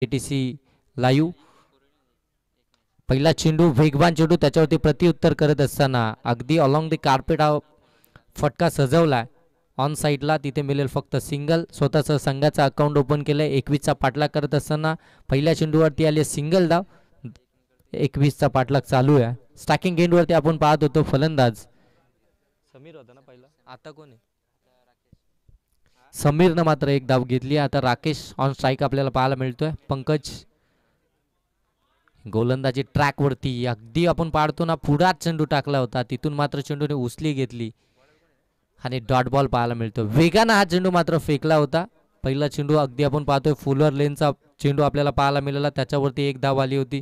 ATC live. पहिला चेंडू वेगवान चेंडू, त्याच्यावरती प्रत्युत्तर करत असताना अगदी अलॉंग द कार्पेट हा फटका सजवलाय ऑन साईडला. तिथे मिळेल फक्त सिंगल. स्वतःचं संघाचा अकाउंट ओपन केलंय. 21चा पाठलाग करत असताना पहिल्या चेंडूवरती आले सिंगल धाव. 21चा पाठलाग चालू आहे. स्टॅकिंग एंडवरती आपण पाहत होतो फलंदाज समीर होता ना पहिला, आता कोण आहे? समीरनं मात्र एक धाव घेतली. आता राकेश ऑन स्ट्राईक आपल्याला पाहायला मिळतोय. पंकज गोलंदाजी ट्रॅक वरती अगदी आपण पाडतो ना पुढात चेंडू टाकला होता, तिथून मात्र चेंडूने उचली घेतली आणि डॉट बॉल पाहायला मिळतो. वेगानं हा चेंडू मात्र फेकला होता. पहिला चेंडू अगदी आपण पाहतोय फुलर लेनचा चेंडू आपल्याला पाहायला मिळाला, त्याच्यावरती एक धाव आली होती.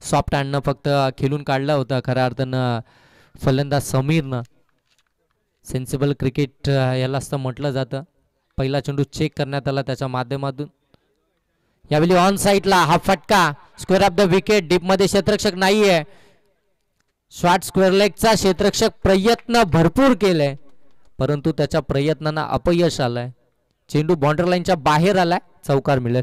सॉफ्ट हँडनं फक्त खेळून काढला होता खऱ्या अर्थानं फलंदाज समीरनं. सेन्सिबल क्रिकेट याला असं म्हटलं जातं. पहिला चेंडू चेक करण्यात आला त्याच्या माध्यमातून. यावेळी ऑन साईडला हा फटका square of the wicket. Deep मध्ये क्षेत्ररक्षक नाहीये. शॉर्ट स्क्वेअर लेगचा क्षेत्ररक्षक प्रयत्न भरपूर केलाय, परंतु त्याच्या प्रयत्नांना अपयश आलंय. चेंडू बाउंड्री लाईनच्या बाहेर आलाय. चौकार मिळेल.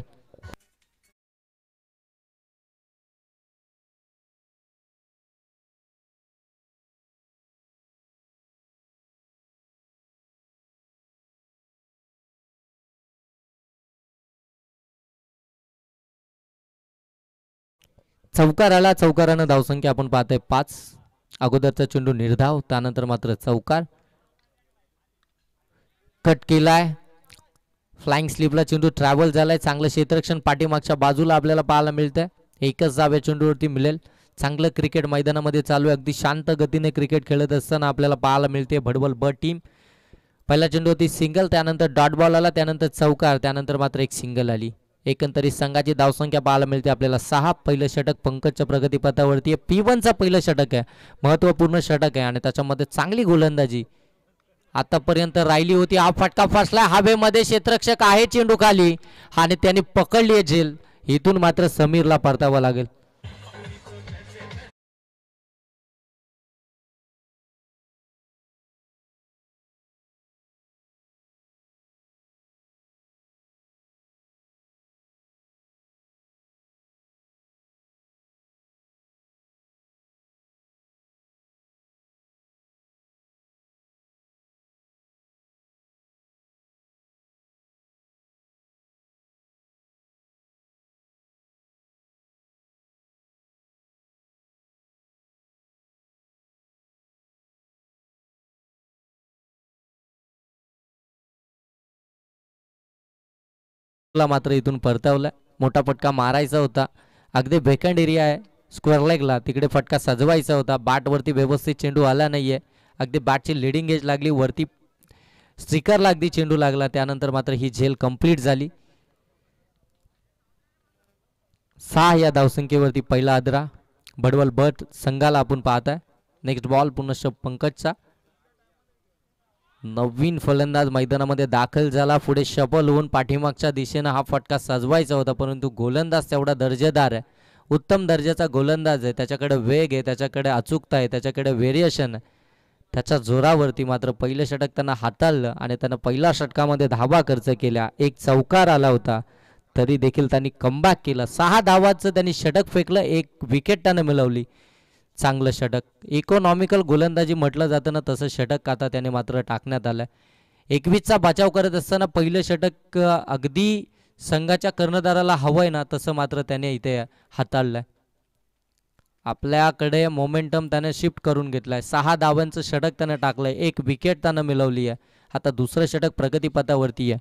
चौकार आला. चौकारानं धावसंख्या आपण पाहतोय 5. अगोदरचा चेंडू निर्धाव, त्यानंतर मात्र चौकार. कट केलाय. फ्लाइंग स्लिपला चेंडू ट्रॅव्हल झालाय. चांगलं क्षेत्ररक्षण पाठीमागच्या बाजूला आपल्याला पाहायला मिळतंय. एकच धाव या चेंडूवरती मिळेल. चांगलं क्रिकेट मैदानामध्ये चालू आहे. अगदी शांत गतीने क्रिकेट खेळत असताना आपल्याला पाहायला मिळते भडबल ब टीम. पहिला चेंडू होती सिंगल, त्यानंतर डॉट बॉल आला, त्यानंतर चौकार, त्यानंतर मात्र एक सिंगल आली. एकंदरीत संघाची धावसंख्या पाहायला मिळते आपल्याला 6. पहिलं षटक पंकजच्या प्रगतीपथावरती आहे. P1चा पहिलं षटक आहे, महत्वपूर्ण षटक आहे आणि त्याच्यामध्ये चांगली गोलंदाजी आतापर्यंत राहिली होती. हा फटका फसला हवेमध्ये. क्षेत्ररक्षक आहे चेंडू खाली आणि त्याने पकडली आहे झेल. इथून मात्र समीरला परतावं लागेल. मात्र इथून परतावला. मोठा फटका मारायचा होता. अगदी वेकंड एरिया आहे स्क्वेअर लेगला, तिकडे फटका सजवायचा होता. बॅटवरती व्यवस्थित चेंडू आला नाहीये. अगदी बॅटची लिडिंग एज लागली, वरती स्ट्रिकरला अगदी चेंडू लागला. त्यानंतर मात्र ही झेल कंप्लीट झाली. 6 या धावसंख्येवरती पहिला आदरा भडवल बट संघाला आपण पाहताय. नेक्स्ट बॉल पुनश्च पंकजचा. नवीन फलंदाज मैदानामध्ये दाखल झाला. पुढे शफल होऊन पाठीमागच्या दिशेनं हा फटका सजवायचा होता, परंतु गोलंदाज तेवढा दर्जेदार आहे, उत्तम दर्जाचा गोलंदाज आहे. त्याच्याकडे वेग आहे, त्याच्याकडे अचूकता आहे, त्याच्याकडे व्हेरिएशन आहे. त्याच्या जोरावरती मात्र पहिलं षटक त्यांना हाताळलं आणि त्यानं पहिल्या षटकामध्ये धावा खर्च केल्या. एक चौकार आला होता, तरी देखील त्यांनी कमबॅक केलं. 6 धावाचं त्यांनी षटक फेकलं, 1 विकेट त्यानं मिळवली. चांगलं षटक, इकॉनॉमिकल गोलंदाजी म्हटलं जातं ना, तसं षटक आता त्याने मात्र टाकण्यात आलं. 21चा बचाव करत असताना पहिलं षटक अगदी संघाच्या कर्णधाराला हवंय ना तसं मात्र त्याने इथे हाताळलंय. आपल्याकडे मोमेंटम त्याने शिफ्ट करून घेतलाय. 6 धावांचं षटक त्यानं टाकलंय, 1 विकेट त्यानं मिळवली आहे. आता दुसरं षटक प्रगतीपथावरती आहे.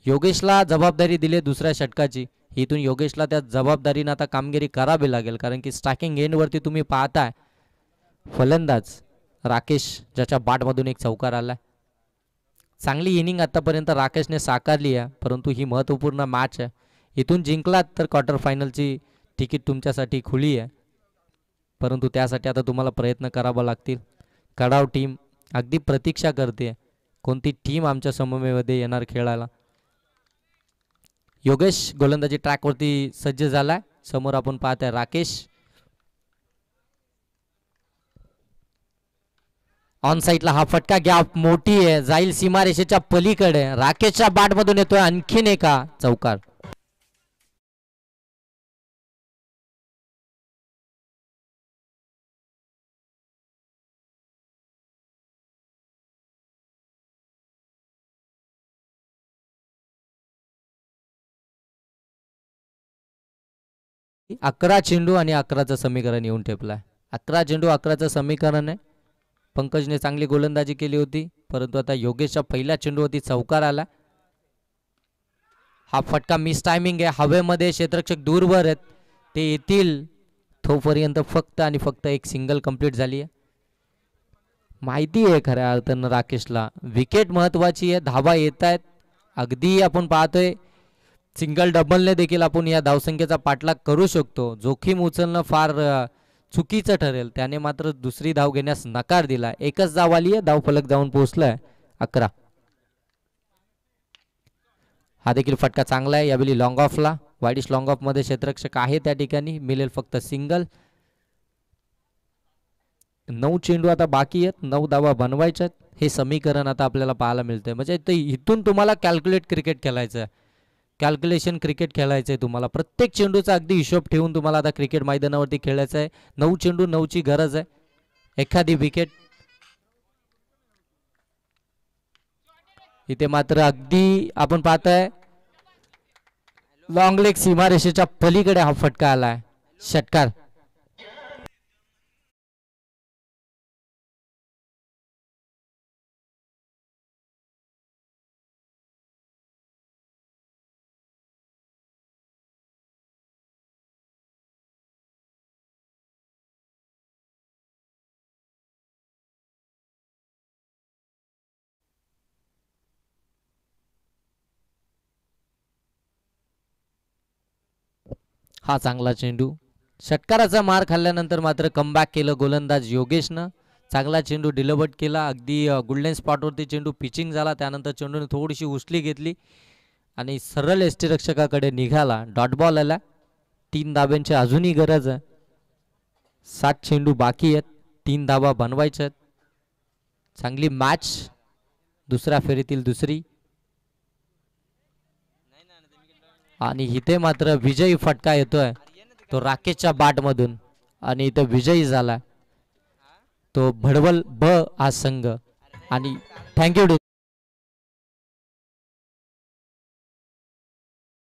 योगेशला जबाबदारी दिली दुसऱ्या षटकाची. इथून योगेशला त्या जबाबदारीनं आता कामगिरी करावी लागेल, कारण की स्टॅकिंग एंडवरती तुम्ही पाहताय फलंदाज राकेश, ज्याच्या बॅटमधून एक चौकार आलाय. चांगली इनिंग आतापर्यंत राकेशने साकारली आहे, परंतु ही महत्त्वपूर्ण मॅच आहे. इथून जिंकलात तर क्वार्टर फायनलची तिकीट तुमच्यासाठी खुली आहे, परंतु त्यासाठी आता तुम्हाला प्रयत्न करावा लागतील. कडाव टीम अगदी प्रतीक्षा करते कोणती टीम आमच्या सममेमध्ये येणार खेळायला. योगेश गोलंदाजी ट्रॅकवरती सज्ज झालाय. समोर आपण पाहताय राकेश. ऑन साईडला हा फटका गॅप मोठी आहे, जाईल सीमारेषेच्या पलीकडे. राकेशच्या बॅट मधून येतोय आणखीन एका चौकार. अकरा चेंडू आणि 11चं समीकरण येऊन ठेपलाय. 11 चेंडू 11चं समीकरण आहे. पंकजने चांगली गोलंदाजी केली होती, परंतु आता योगेशच्या पहिल्या चेंडूवरती चौकार आला. हा फटका मिस टायमिंग आहे. हवेमध्ये क्षेत्ररक्षक दूरवर आहेत, ते येतील तोपर्यंत फक्त आणि फक्त एक सिंगल कंप्लीट झाली आहे. माहिती आहे खऱ्या अर्थानं राकेशला विकेट महत्वाची आहे, धावा येत आहेत. अगदी आपण पाहतोय सिंगल डबलने देखील आपण या धावसंख्येचा पाठलाग करू शकतो. जोखीम उचलणं फार चुकीचं ठरेल, त्याने मात्र दुसरी धाव घेण्यास नकार दिला. एकच धाव आली आहे, धाव फलक जाऊन पोहोचलाय 11. हा देखील फटका चांगला आहे. यावेळी लॉंग ऑफला, वाईडिश लॉंग ऑफ मध्ये क्षेत्ररक्षक आहे त्या ठिकाणी, मिळेल फक्त सिंगल. 9 चेंडू आता बाकी आहेत, 9 धावा बनवायच्या आहेत. हे समीकरण आता आपल्याला पाहायला मिळतंय. म्हणजे इथून तुम्हाला कॅल्क्युलेट क्रिकेट खेळायचं आहे, कॅल्क्युलेशन क्रिकेट खेळायचं आहे तुम्हाला. प्रत्येक चेंडूचा अगदी हिशोब ठेवून तुम्हाला आता क्रिकेट मैदानावरती खेळायचं आहे. 9 चेंडू 9ची गरज आहे. एखादी विकेट इथे मात्र अगदी आपण पाहताय लॉंग लेग सीमारेषेच्या पलीकडे हा फटका आलाय. षटकार. हा चांगला चेंडू. षटकाराचा मार खाल्ल्यानंतर मात्र कमबॅक केलं गोलंदाज योगेशनं. चांगला चेंडू डिलिव्हर्ड केला, अगदी गोल्डन स्पॉटवरती चेंडू पिचिंग झाला. त्यानंतर चेंडूने थोडीशी उचली घेतली आणि सरळ यष्टीरक्षकाकडे निघाला. डॉट बॉल आला. 3 धाब्यांची अजूनही गरज आहे. 7 चेंडू बाकी आहेत, 3 धावा बनवायच्या आहेत. चांगली मॅच, दुसऱ्या फेरीतील दुसरी. आणि इथे मात्र विजयी फटका येतोय तो राकेशच्या बॅट मधून आणि इथे विजयी झाला तो भडवल ब हा संघ. आणि थँक्यू.